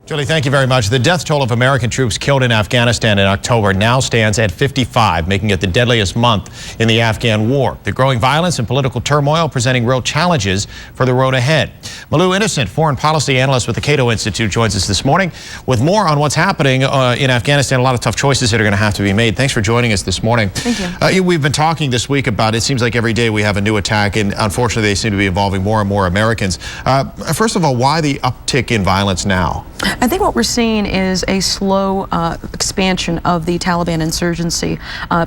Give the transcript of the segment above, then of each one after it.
Julie, thank you very much. The death toll of American troops killed in Afghanistan in October now stands at 55, making it the deadliest month in the Afghan war. The growing violence and political turmoil presenting real challenges for the road ahead. Malou, foreign policy analyst with the Cato Institute, joins us this morning with more on what's happening in Afghanistan. A lot of tough choices that are going to have to be made. Thanks for joining us this morning. Thank you. We've been talking this week about, it seems like every day we have a new attack, and unfortunately they seem to be involving more and more Americans. First of all, why the uptick in violence now? I think what we're seeing is a slow expansion of the Taliban insurgency,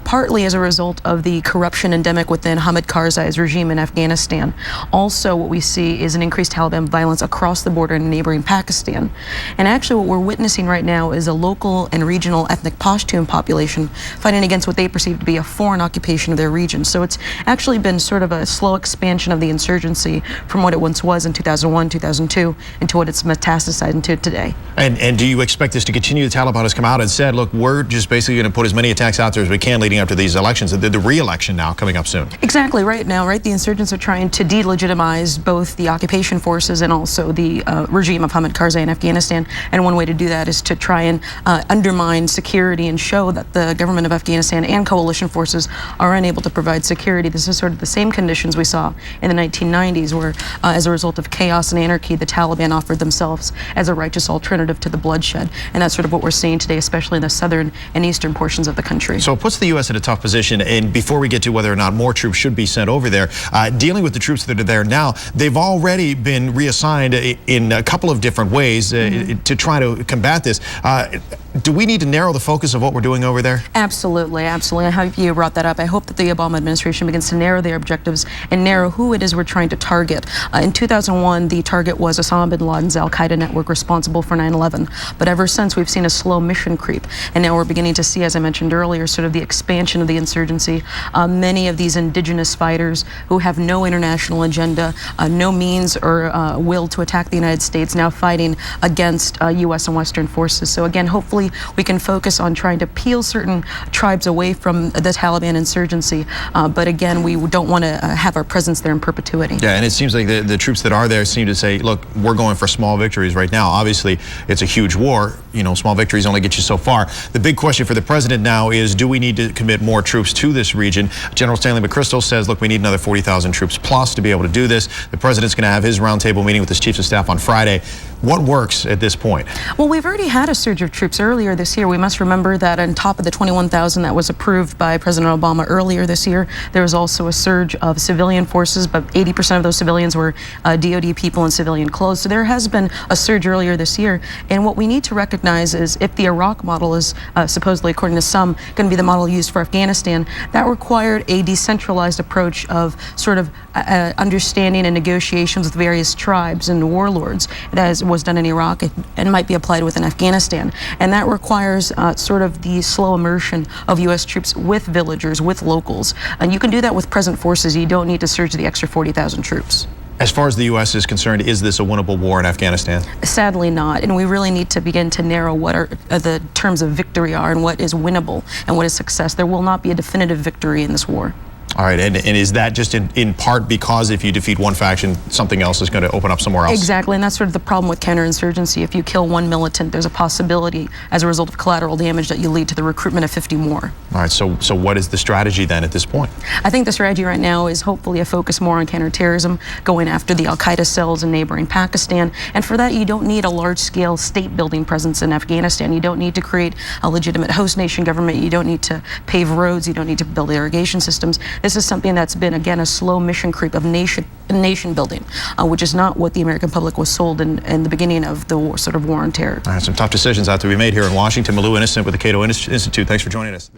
partly as a result of the corruption endemic within Hamid Karzai's regime in Afghanistan. Also, what we see is an increased Taliban violence across the border in neighboring Pakistan. And actually what we're witnessing right now is a local and regional ethnic Pashtun population fighting against what they perceive to be a foreign occupation of their region. So it's actually been sort of a slow expansion of the insurgency from what it once was in 2001, 2002, into what it's metastasized into today. And do you expect this to continue? The Taliban has come out and said, look, we're just basically going to put as many attacks out there as we can leading up to these elections. The re-election now coming up soon. Exactly, right now, right? The insurgents are trying to delegitimize both the occupation forces and also the regime of Hamid Karzai in Afghanistan. And one way to do that is to try and undermine security and show that the government of Afghanistan and coalition forces are unable to provide security. This is sort of the same conditions we saw in the 1990s, where as a result of chaos and anarchy, the Taliban offered themselves as a righteous alternative to the bloodshed. And that's sort of what we're seeing today, especially in the southern and eastern portions of the country. So it puts the U.S. in a tough position. And before we get to whether or not more troops should be sent over there, dealing with the troops that are there now, they've already been reassigned in a couple of different ways to try to combat this. Do we need to narrow the focus of what we're doing over there? Absolutely, absolutely. I hope you brought that up. I hope that the Obama administration begins to narrow their objectives and narrow who it is we're trying to target. In 2001, the target was Osama bin Laden's al-Qaeda network responsible for 9/11. But ever since, we've seen a slow mission creep. And now we're beginning to see, as I mentioned earlier, sort of the expansion of the insurgency. Many of these indigenous fighters who have no international agenda, no means or will to attack the United States, now fighting against U.S. and Western forces. So again, hopefully we can focus on trying to peel certain tribes away from the Taliban insurgency. But again, we don't want to have our presence there in perpetuity. Yeah, and it seems like the troops that are there seem to say, look, we're going for small victories right now. Obviously, it's a huge war. You know, small victories only get you so far. The big question for the president now is, do we need to commit more troops to this region? General Stanley McChrystal says, look, we need another 40,000 troops plus to be able to do this. The president's going to have his roundtable meeting with his chiefs of staff on Friday. What works at this point? Well, we've already had a surge of troops earlier this year. We must remember that on top of the 21,000 that was approved by President Obama earlier this year, there was also a surge of civilian forces, but 80% of those civilians were DOD people in civilian clothes. So there has been a surge earlier this year. And what we need to recognize is if the Iraq model is supposedly, according to some, going to be the model used for Afghanistan, that required a decentralized approach of sort of understanding and negotiations with various tribes and warlords, as was done in Iraq and might be applied within Afghanistan. And that requires sort of the slow immersion of U.S. troops with villagers, with locals. And you can do that with present forces. You don't need to surge the extra 40,000 troops. As far as the U.S. is concerned, is this a winnable war in Afghanistan? Sadly not, and we really need to begin to narrow what are the terms of victory are and what is winnable and what is success. There will not be a definitive victory in this war. All right, and is that just in part because if you defeat one faction, something else is going to open up somewhere else? Exactly, and that's sort of the problem with counterinsurgency. If you kill one militant, there's a possibility as a result of collateral damage that you lead to the recruitment of 50 more. All right, so what is the strategy then at this point? I think the strategy right now is hopefully a focus more on counterterrorism, going after the al-Qaeda cells in neighboring Pakistan. And for that, you don't need a large-scale state-building presence in Afghanistan. You don't need to create a legitimate host nation government. You don't need to pave roads. You don't need to build irrigation systems. This is something that's been, again, a slow mission creep of nation building, which is not what the American public was sold in the beginning of the war, sort of war on terror. All right, some tough decisions have to be made here in Washington. Malou with the Cato Institute. Thanks for joining us.